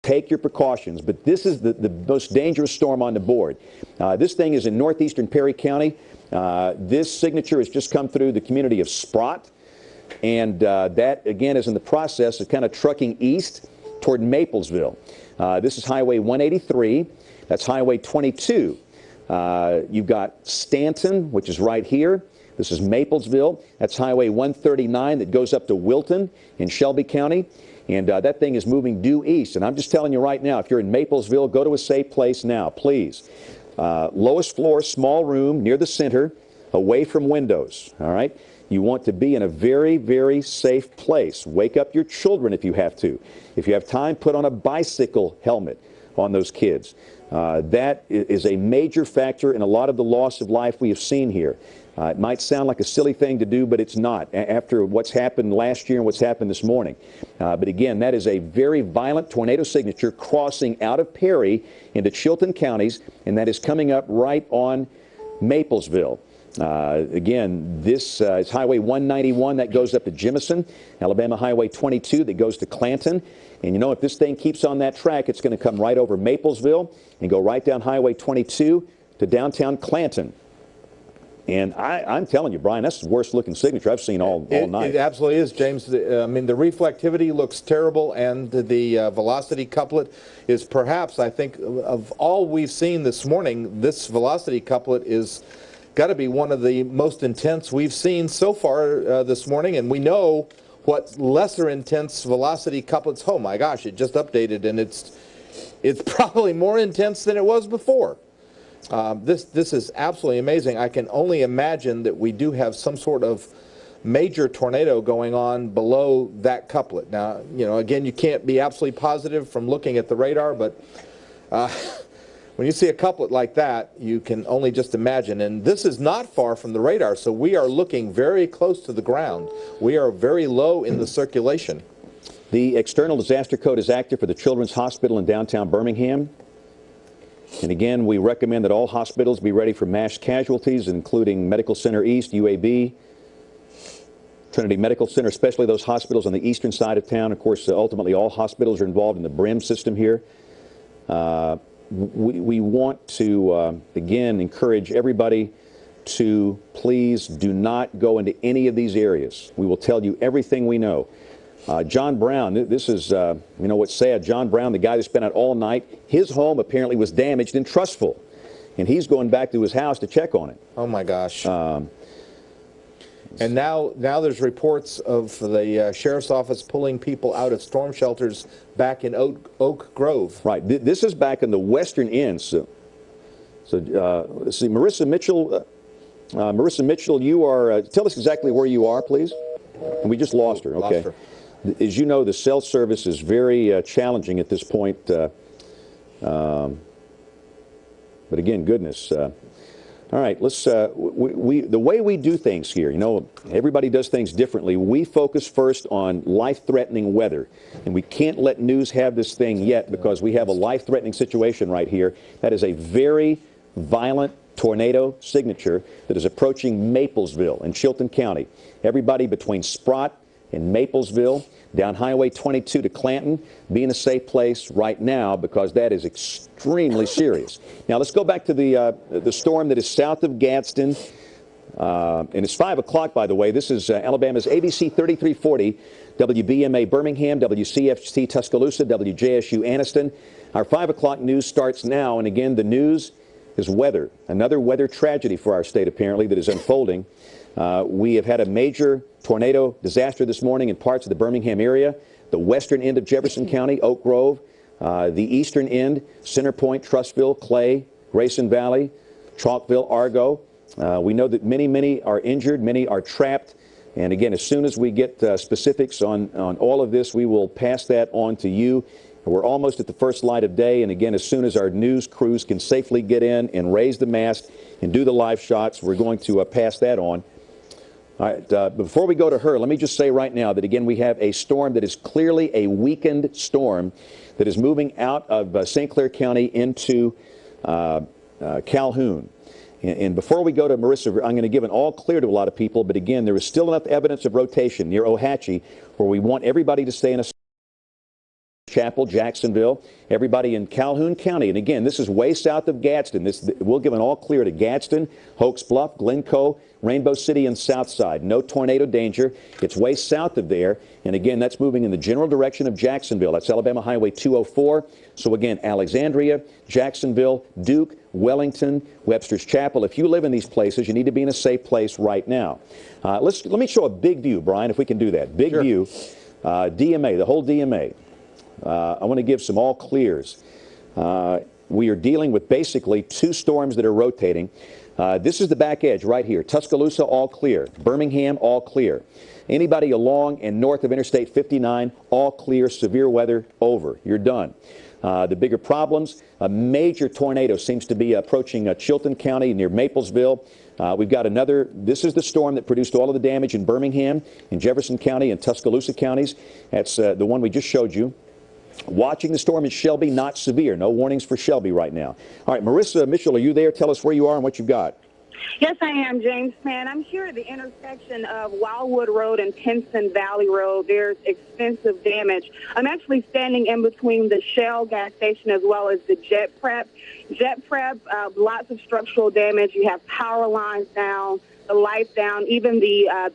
take your precautions. But this is the most dangerous storm on the board. This thing is in northeastern Perry County. This signature has just come through the community of Sprott. And that, again, is in the process of kind of trucking east toward Maplesville. This is Highway 183. That's Highway 22. You've got Stanton, which is right here. This is Maplesville. That's Highway 139 that goes up to Wilton in Shelby County. And that thing is moving due east. And I'm just telling you right now, if you're in Maplesville, go to a safe place now, please. Lowest floor, small room near the center, away from windows, all right? You want to be in a very, very safe place. Wake up your children if you have to. If you have time, put on a bicycle helmet on those kids. That is a major factor in a lot of the loss of life we have seen here. It might sound like a silly thing to do, but it's not after what's happened last year and what's happened this morning. But again, that is a very violent tornado signature crossing out of Perry into Chilton counties, and that is coming up right on Maplesville. Again, this is Highway 191 that goes up to Jemison, Alabama Highway 22 that goes to Clanton. And you know, if this thing keeps on that track, it's going to come right over Maplesville and go right down Highway 22 to downtown Clanton. And I'm telling you, Brian, that's the worst looking signature I've seen all night. It absolutely is, James. I mean, the reflectivity looks terrible, and the velocity couplet is perhaps, I think, of all we've seen this morning, this velocity couplet is got to be one of the most intense we've seen so far this morning. And we know what lesser intense velocity couplets, oh my gosh, it just updated, and it's probably more intense than it was before. This is absolutely amazing. I can only imagine that we do have some sort of major tornado going on below that couplet. Now, you know, again, you can't be absolutely positive from looking at the radar, but when you see a couplet like that, you can only just imagine. And this is not far from the radar, so we are looking very close to the ground. We are very low in the circulation. The external disaster code is active for the Children's Hospital in downtown Birmingham. And again, we recommend that all hospitals be ready for mass casualties, including Medical Center East, UAB, Trinity Medical Center, especially those hospitals on the eastern side of town. Of course, ultimately all hospitals are involved in the BRIM system here. We want to, again, encourage everybody to please do not go into any of these areas. We will tell you everything we know. John Brown, this is, you know what's sad, John Brown, the guy that spent out all night, his home apparently was damaged in Trustful, and he's going back to his house to check on it. Oh my gosh. And now there's reports of the sheriff's office pulling people out of storm shelters back in Oak Grove. Right. This is back in the western end. So let's see, Marissa Mitchell, you are, tell us exactly where you are, please. And we just lost her. Okay. Lost her. As you know, the cell service is very challenging at this point. But again, goodness. All right, let's. The way we do things here, you know, everybody does things differently. We focus first on life-threatening weather, and we can't let news have this thing yet because we have a life-threatening situation right here. That is a very violent tornado signature that is approaching Maplesville in Chilton County. Everybody between Sprott and Maplesville, down Highway 22 to Clanton, be in a safe place right now because that is extremely serious. Now let's go back to the storm that is south of Gadsden, and it's 5 o'clock, by the way. This is Alabama's ABC 3340, WBMA Birmingham, WCFT Tuscaloosa, WJSU Anniston. Our 5 o'clock news starts now, and again, the news is weather. Another weather tragedy for our state, apparently, that is unfolding. We have had a major tornado disaster this morning in parts of the Birmingham area, the western end of Jefferson County, Oak Grove, the eastern end, Center Point, Trustville, Clay, Grayson Valley, Chalkville, Argo. We know that many are injured, many are trapped. And again, as soon as we get specifics on all of this, we will pass that on to you. We're almost at the first light of day, and again, as soon as our news crews can safely get in and raise the mast and do the live shots, we're going to pass that on. All right, before we go to her, let me just say right now that, again, we have a storm that is clearly a weakened storm that is moving out of St. Clair County into Calhoun. And before we go to Marissa, I'm going to give an all clear to a lot of people, but again, there is still enough evidence of rotation near Ohatchee where we want everybody to stay in a Chapel, Jacksonville, everybody in Calhoun County. And again, this is way south of Gadsden. We'll give an all clear to Gadsden, Hoax Bluff, Glencoe, Rainbow City, and Southside. No tornado danger. It's way south of there. And again, that's moving in the general direction of Jacksonville. That's Alabama Highway 204. So again, Alexandria, Jacksonville, Duke, Wellington, Webster's Chapel. If you live in these places, you need to be in a safe place right now. Let me show a big view, Brian, if we can do that. Big Sure. view, DMA, the whole DMA. I want to give some all clears. We are dealing with basically two storms that are rotating. This is the back edge right here. Tuscaloosa, all clear. Birmingham, all clear. Anybody along and north of Interstate 59, all clear. Severe weather, over. You're done. The bigger problems, a major tornado seems to be approaching Chilton County near Maplesville. We've got another, this is the storm that produced all of the damage in Birmingham, in Jefferson County, and Tuscaloosa counties. That's the one we just showed you. Watching the storm in Shelby, not severe. No warnings for Shelby right now. All right, Marissa Mitchell, are you there? Tell us where you are and what you've got. Yes, I am, James. Man, I'm here at the intersection of Wildwood Road and Pinson Valley Road. There's extensive damage. I'm actually standing in between the Shell gas station as well as the Jet Prep. Jet Prep, lots of structural damage. You have power lines down, the lights down, even the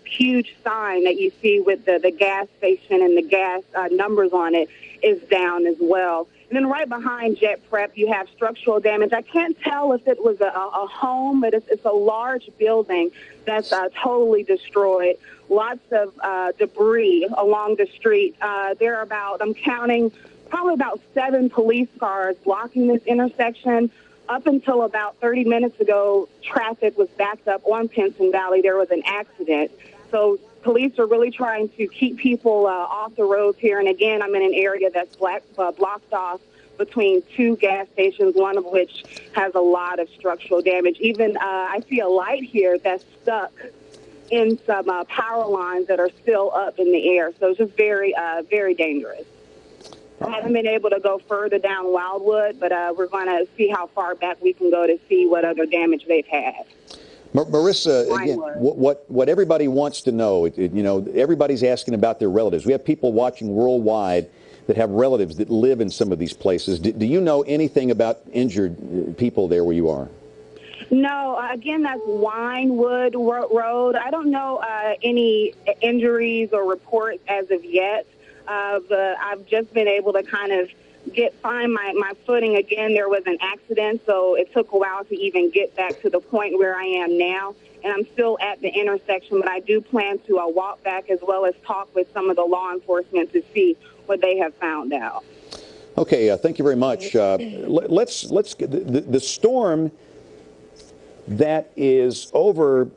huge sign that you see with the gas station and the gas numbers on it is down as well. And then right behind Jet Prep, you have structural damage. I can't tell if it was a home, but it's a large building that's totally destroyed. Lots of debris along the street. There are about, I'm counting, probably about 7 police cars blocking this intersection. Up until about 30 minutes ago, traffic was backed up on Pinson Valley. There was an accident. So police are really trying to keep people off the roads here. And again, I'm in an area that's blocked off between 2 gas stations, one of which has a lot of structural damage. Even I see a light here that's stuck in some power lines that are still up in the air. So it's just very, very dangerous. I haven't been able to go further down Wildwood, but we're going to see how far back we can go to see what other damage they've had. Marissa, again, what everybody wants to know, everybody's asking about their relatives. We have people watching worldwide that have relatives that live in some of these places. Do you know anything about injured people there where you are? No, again, that's Winewood Road. I don't know any injuries or reports as of yet. I've just been able to kind of find my footing again. There was an accident, so it took a while to even get back to the point where I am now. And I'm still at the intersection, but I do plan to walk back as well as talk with some of the law enforcement to see what they have found out. Okay, thank you very much. Let's get the storm that is over,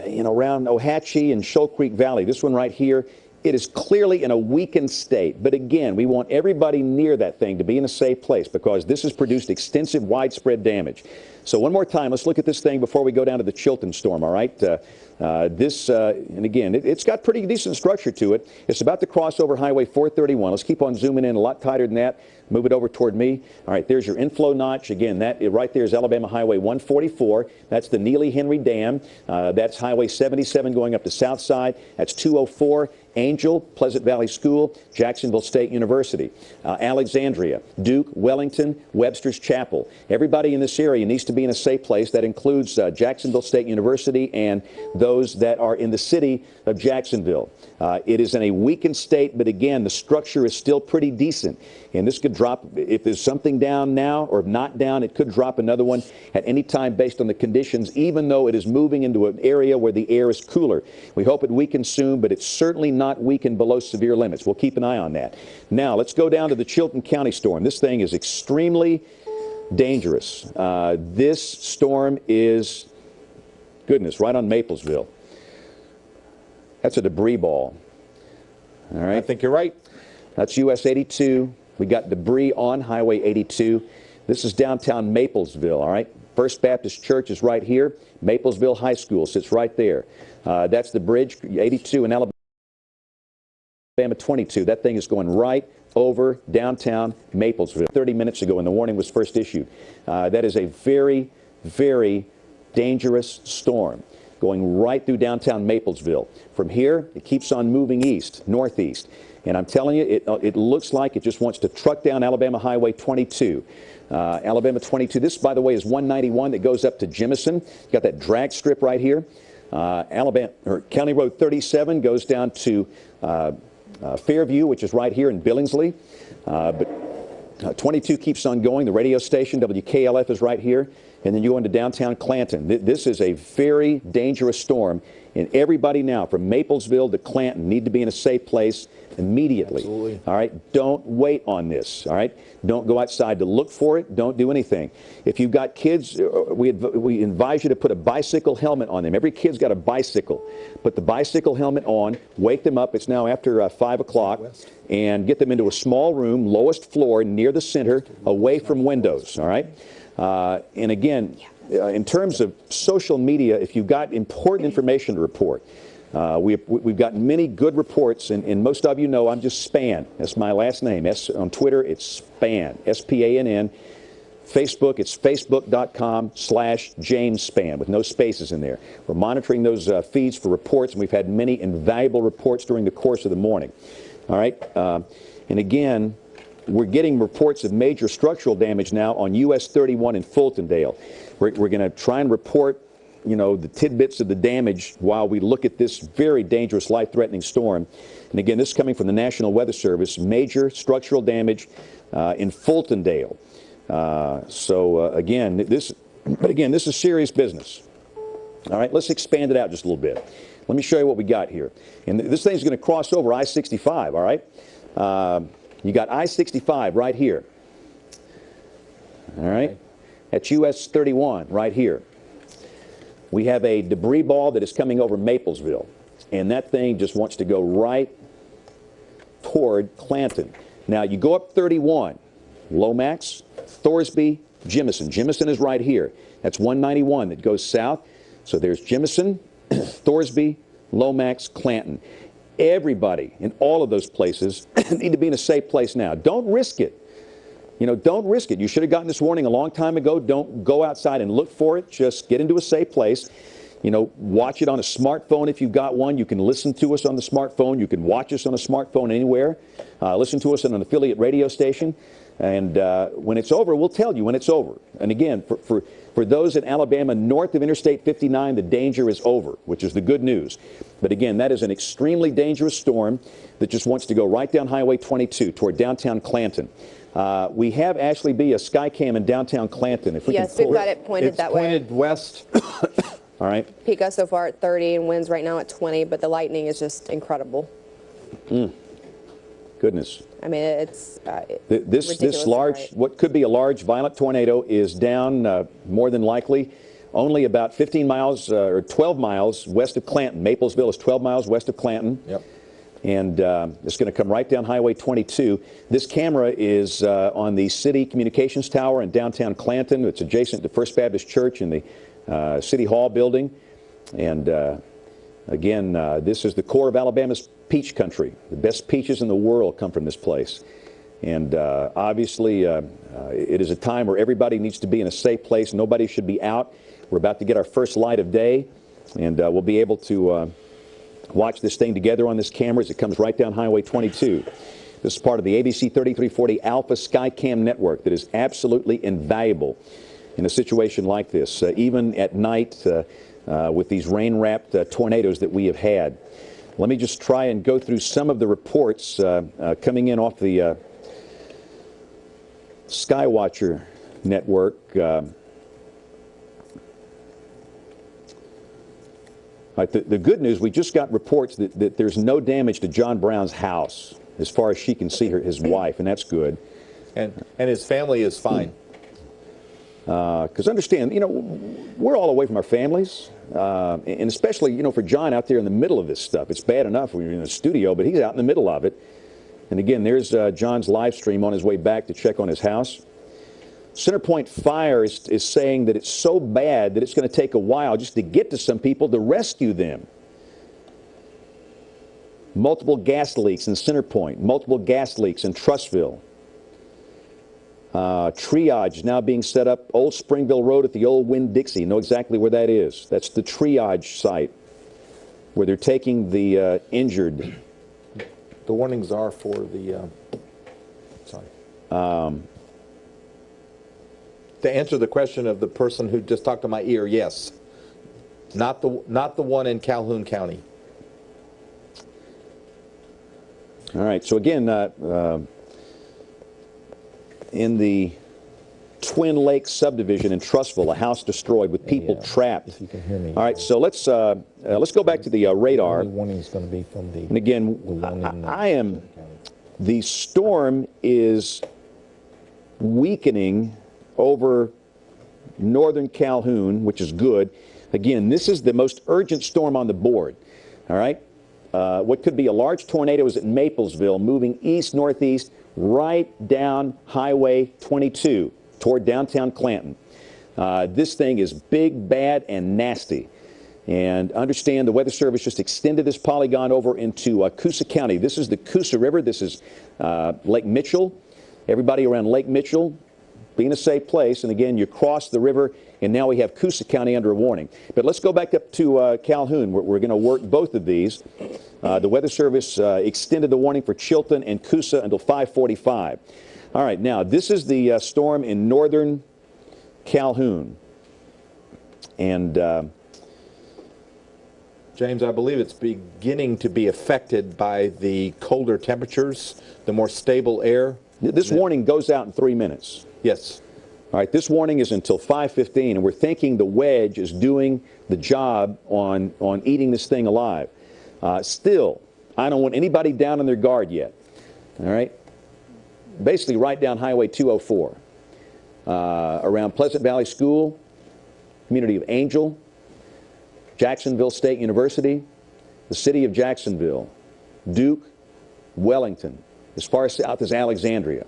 around Ohatchee and Shoal Creek Valley. This one right here. It is clearly in a weakened state. But again, we want everybody near that thing to be in a safe place because this has produced extensive, widespread damage. So one more time, let's look at this thing before we go down to the Chilton storm, all right? And again, it's got pretty decent structure to it. It's about to cross over Highway 431. Let's keep on zooming in a lot tighter than that. Move it over toward me. All right, there's your inflow notch. Again, that right there is Alabama Highway 144. That's the Neely Henry Dam. That's Highway 77 going up the south side. That's 204. Angel, Pleasant Valley School, Jacksonville State University, Alexandria, Duke, Wellington, Webster's Chapel. Everybody in this area needs to be in a safe place. That includes Jacksonville State University and those that are in the city of Jacksonville. It is in a weakened state, but again, the structure is still pretty decent. And this could drop, if there's something down now or not down, it could drop another one at any time based on the conditions, even though it is moving into an area where the air is cooler. We hope it weakens soon, but it's certainly not weakened below severe limits. We'll keep an eye on that. Now, let's go down to the Chilton County storm. This thing is extremely dangerous. This storm is, goodness, right on Maplesville. That's a debris ball. All right. I think you're right. That's US 82. We got debris on Highway 82. This is downtown Maplesville, all right? First Baptist Church is right here. Maplesville High School sits right there. That's the bridge, 82 in Alabama 22. That thing is going right over downtown Maplesville 30 minutes ago when the warning was first issued. That is a very, very dangerous storm going right through downtown Maplesville. From here, it keeps on moving east, northeast. And I'm telling you, it looks like it just wants to truck down Alabama Highway 22. Alabama 22, this, by the way, is 191 that goes up to Jemison. You got that drag strip right here. County Road 37 goes down to Fairview, which is right here in Billingsley. But 22 keeps on going. The radio station, WKLF, is right here. And then you go into downtown Clanton. This is a very dangerous storm. And everybody now, from Maplesville to Clanton, need to be in a safe place immediately. Absolutely. All right? Don't wait on this. All right? Don't go outside to look for it. Don't do anything. If you've got kids, we advise you to put a bicycle helmet on them. Every kid's got a bicycle. Put the bicycle helmet on, wake them up. It's now after 5 o'clock. And get them into a small room, lowest floor, near the center, away from windows. All right? And again, in terms of social media, if you've got important information to report, we've gotten many good reports, and most of you know I'm just Spann. That's my last name. On Twitter, it's Spann, S-P-A-N-N. Facebook, it's facebook.com/James Spann with no spaces in there. We're monitoring those feeds for reports, and we've had many invaluable reports during the course of the morning. All right? And again, we're getting reports of major structural damage now on US 31 in Fultondale. We're going to try and report, the tidbits of the damage while we look at this very dangerous, life-threatening storm. And again, this is coming from the National Weather Service. Major structural damage in Fultondale. Again, this is serious business. All right, let's expand it out just a little bit. Let me show you what we got here. And this thing's going to cross over I-65, all right? You got I-65 right here. All right? That's US 31 right here. We have a debris ball that is coming over Maplesville, and that thing just wants to go right toward Clanton. Now, you go up 31, Lomax, Thorsby, Jemison. Jemison is right here. That's 191 that goes south. So there's Jemison, Thorsby, Lomax, Clanton. Everybody in all of those places need to be in a safe place now. Don't risk it. Don't risk it. You should have gotten this warning a long time ago. Don't go outside and look for it. Just get into a safe place. Watch it on a smartphone if you've got one. You can listen to us on the smartphone. You can watch us on a smartphone anywhere. Listen to us on an affiliate radio station. And when it's over, we'll tell you when it's over. And again, for those in Alabama north of Interstate 59, the danger is over, which is the good news. But again, that is an extremely dangerous storm that just wants to go right down Highway 22 toward downtown Clanton. We have Ashley B. a Skycam in downtown Clanton. If we Yes, can we've got it pointed that way. It's pointed west. All right. Peak so far at 30 and winds right now at 20, but the lightning is just incredible. Goodness. I mean, it's This large, what could be a large violent tornado is down more than likely only about 15 miles or 12 miles west of Clanton. Maplesville is 12 miles west of Clanton. Yep. And it's going to come right down Highway 22. This camera is on the City Communications Tower in downtown Clanton. It's adjacent to First Baptist Church in the City Hall building. And again, this is the core of Alabama's peach country. The best peaches in the world come from this place. And obviously, it is a time where everybody needs to be in a safe place. Nobody should be out. We're about to get our first light of day, and we'll be able to watch this thing together on this camera as it comes right down Highway 22. This is part of the ABC 3340 Alpha Skycam network that is absolutely invaluable in a situation like this, even at night with these rain-wrapped tornadoes that we have had. Let me just try and go through some of the reports coming in off the Skywatcher network. The good news, we just got reports that there's no damage to John Brown's house as far as she can see his wife, and that's good. And his family is fine. Because understand, we're all away from our families, and especially, for John out there in the middle of this stuff. It's bad enough when you're in the studio, but he's out in the middle of it. And again, there's John's live stream on his way back to check on his house. Centerpoint Fire is saying that it's so bad that it's going to take a while just to get to some people to rescue them. Multiple gas leaks in Centerpoint, multiple gas leaks in Trussville. Triage now being set up, Old Springville Road at the old Winn-Dixie. You know exactly where that is. That's the triage site where they're taking the injured the warnings are for the, sorry. To answer the question of the person who just talked to my ear, yes. Not the one in Calhoun County. All right. So again, in the Twin Lakes subdivision in Trussville, a house destroyed with people trapped. If you can hear me. All right. So let's go back to the radar. The warning is going to be from the. And again, the storm is weakening over northern Calhoun, which is good. Again, this is the most urgent storm on the board. All right. What could be a large tornado is at Maplesville, moving east-northeast right down Highway 22 toward downtown Clanton. This thing is big, bad, and nasty. And understand the Weather Service just extended this polygon over into Coosa County. This is the Coosa River. This is Lake Mitchell. Everybody around Lake Mitchell being a safe place. And again, you cross the river, and now we have Coosa County under a warning. But let's go back up to Calhoun. We're going to work both of these. The Weather Service extended the warning for Chilton and Coosa until 5:45. All right, now this is the storm in northern Calhoun. And James, I believe it's beginning to be affected by the colder temperatures, the more stable air. this warning goes out in 3 minutes. Yes. All right, this warning is until 5:15, and we're thinking the wedge is doing the job on eating this thing alive. Still, I don't want anybody down on their guard yet. All right? Basically right down Highway 204, around Pleasant Valley School, community of Angel, Jacksonville State University, the city of Jacksonville, Duke, Wellington, as far south as Alexandria.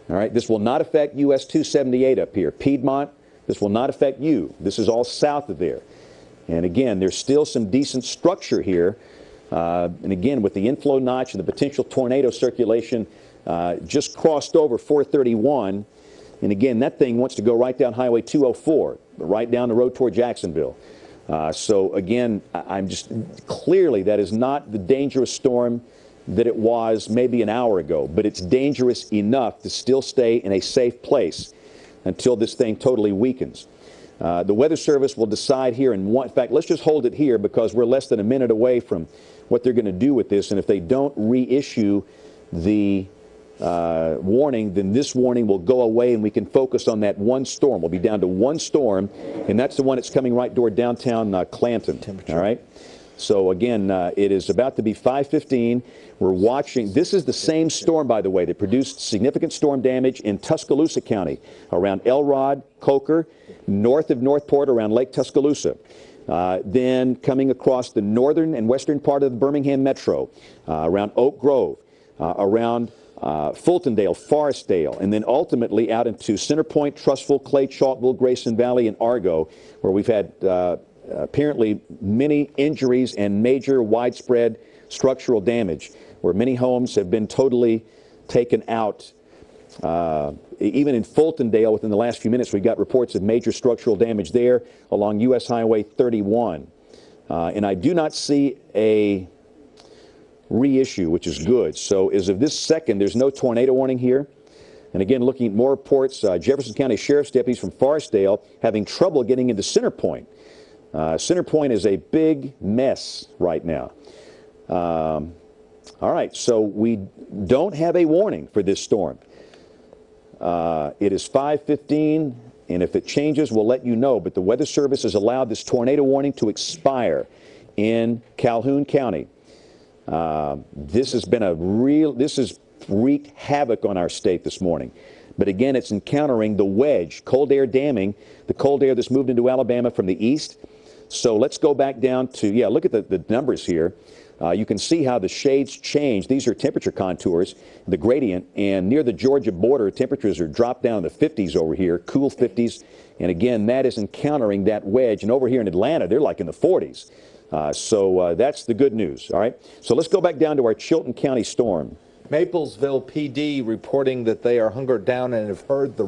All right, this will not affect US 278 up here. Piedmont, this will not affect you. This is all south of there. And again, there's still some decent structure here. And again, with the inflow notch and the potential tornado circulation, just crossed over 431. And again, that thing wants to go right down Highway 204, right down the road toward Jacksonville. So again, I'm just clearly that is not the dangerous storm that it was maybe an hour ago, but it's dangerous enough to still stay in a safe place until this thing totally weakens. The Weather Service will decide here in fact, let's just hold it here because we're less than a minute away from what they're going to do with this. And if they don't reissue the warning, then this warning will go away and we can focus on that one storm. We'll be down to one storm, and that's the one that's coming right toward downtown Clanton. All right. So again, it is about to be 5:15. We're watching. This is the same storm, by the way, that produced significant storm damage in Tuscaloosa County, around Elrod, Coker, north of Northport, around Lake Tuscaloosa. Then coming across the northern and western part of the Birmingham Metro, around Oak Grove, around Fultondale, Forestdale, and then ultimately out into Center Point, Trussville, Clay, Chalkville, Grayson Valley, and Argo, where we've had apparently many injuries and major widespread structural damage, where many homes have been totally taken out. Even in Fultondale, within the last few minutes, we got reports of major structural damage there along U.S. Highway 31. And I do not see a reissue, which is good. So as of this second, there's no tornado warning here. And again, looking at more reports, Jefferson County Sheriff's deputies from Forestdale having trouble getting into Center Point. Center Point is a big mess right now. All right, so we don't have a warning for this storm. It is 5:15, and if it changes, we'll let you know. But the Weather Service has allowed this tornado warning to expire in Calhoun County. This has wreaked havoc on our state this morning. But again, it's encountering the wedge, cold air damming, the cold air that's moved into Alabama from the east. So let's go back down to, look at the numbers here. You can see how the shades change. These are temperature contours, the gradient, and near the Georgia border, temperatures are dropped down in the 50s over here, cool 50s. And again, that is encountering that wedge. And over here in Atlanta, they're like in the 40s. So that's the good news, all right? So let's go back down to our Chilton County storm. Maplesville PD reporting that they are hungered down and have heard the